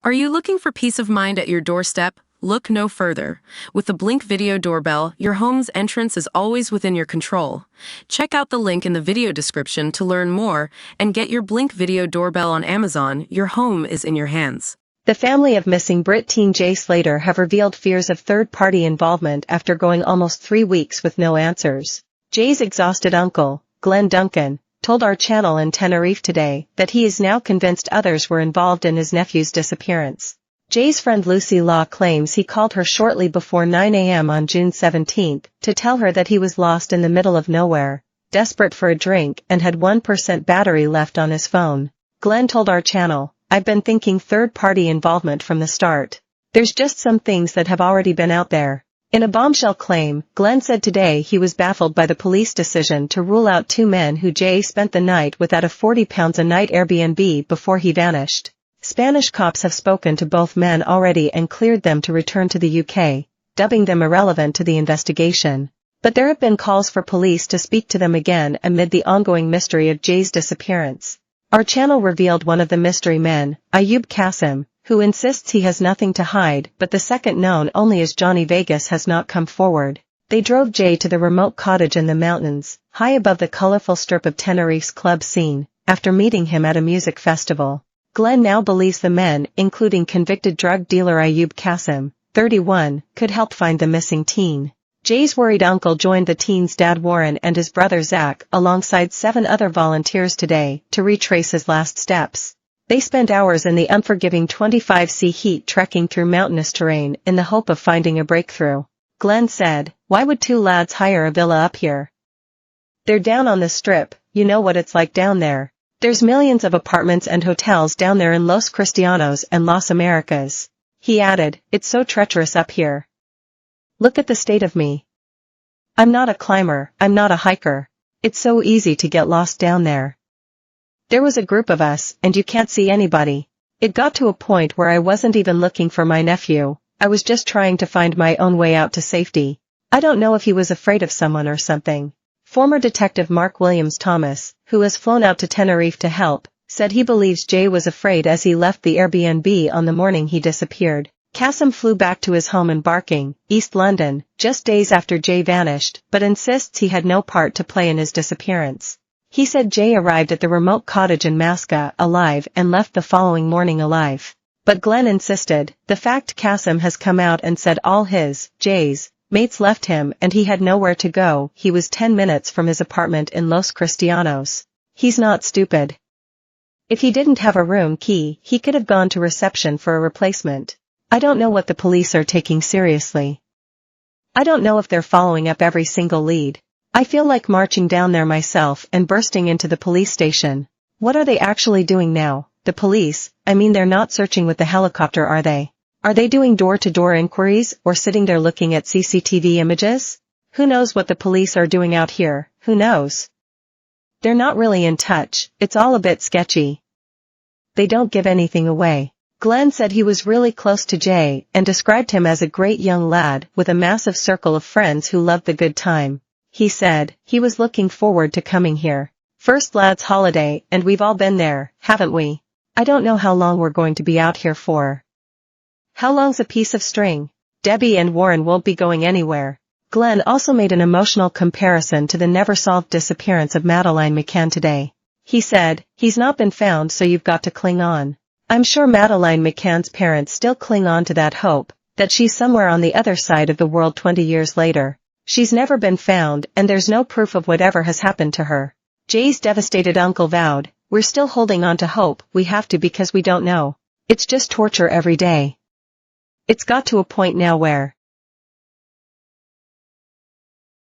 Are you looking for peace of mind at your doorstep? Look no further. With the Blink Video Doorbell, your home's entrance is always within your control. Check out the link in the video description to learn more and get your Blink Video Doorbell on Amazon. Your home is in your hands. The family of missing Brit teen Jay Slater have revealed fears of third-party involvement after going almost 3 weeks with no answers. Jay's exhausted uncle, Glenn Duncan, told our channel in Tenerife today that he is now convinced others were involved in his nephew's disappearance. Jay's friend Lucy Law claims he called her shortly before 9 a.m. on June 17 to tell her that he was lost in the middle of nowhere, desperate for a drink and had 1% battery left on his phone. Glenn told our channel, "I've been thinking third-party involvement from the start. There's just some things that have already been out there." In a bombshell claim, Glenn said today he was baffled by the police decision to rule out 2 men who Jay spent the night with at a £40 a night Airbnb before he vanished. Spanish cops have spoken to both men already and cleared them to return to the UK, dubbing them irrelevant to the investigation. But there have been calls for police to speak to them again amid the ongoing mystery of Jay's disappearance. Our channel revealed one of the mystery men, Ayub Qasim, who insists he has nothing to hide, but the second known only as Johnny Vegas has not come forward. They drove Jay to the remote cottage in the mountains, high above the colorful strip of Tenerife's club scene, after meeting him at a music festival. Glenn now believes the men, including convicted drug dealer Ayub Qasim, 31, could help find the missing teen. Jay's worried uncle joined the teen's dad Warren and his brother Zach alongside 7 other volunteers today to retrace his last steps. They spent hours in the unforgiving 25°C heat trekking through mountainous terrain in the hope of finding a breakthrough. Glenn said, "Why would 2 lads hire a villa up here? They're down on the strip, you know what it's like down there. There's millions of apartments and hotels down there in Los Cristianos and Las Americas." He added, "It's so treacherous up here. Look at the state of me. I'm not a climber, I'm not a hiker. It's so easy to get lost down there. There was a group of us, and you can't see anybody. It got to a point where I wasn't even looking for my nephew, I was just trying to find my own way out to safety. I don't know if he was afraid of someone or something." Former Detective Mark Williams Thomas, who has flown out to Tenerife to help, said he believes Jay was afraid as he left the Airbnb on the morning he disappeared. Qasim flew back to his home in Barking, East London, just days after Jay vanished, but insists he had no part to play in his disappearance. He said Jay arrived at the remote cottage in Masca alive and left the following morning alive. But Glenn insisted, the fact Qasim has come out and said all his, Jay's, mates left him and he had nowhere to go. He was 10 minutes from his apartment in Los Cristianos. He's not stupid. If he didn't have a room key, he could have gone to reception for a replacement. I don't know what the police are taking seriously. I don't know if they're following up every single lead. I feel like marching down there myself and bursting into the police station. What are they actually doing now? The police, I mean they're not searching with the helicopter, are they? Are they doing door-to-door inquiries or sitting there looking at CCTV images? Who knows what the police are doing out here, who knows? They're not really in touch, it's all a bit sketchy. They don't give anything away. Glenn said he was really close to Jay and described him as a great young lad with a massive circle of friends who loved the good time. He said, he was looking forward to coming here. First lad's holiday, and we've all been there, haven't we? I don't know how long we're going to be out here for. How long's a piece of string? Debbie and Warren won't be going anywhere. Glenn also made an emotional comparison to the never-solved disappearance of Madeleine McCann today. He said, he's not been found, so you've got to cling on. I'm sure Madeleine McCann's parents still cling on to that hope, that she's somewhere on the other side of the world 20 years later. She's never been found and there's no proof of whatever has happened to her. Jay's devastated uncle vowed, we're still holding on to hope, we have to because we don't know. It's just torture every day. It's got to a point now where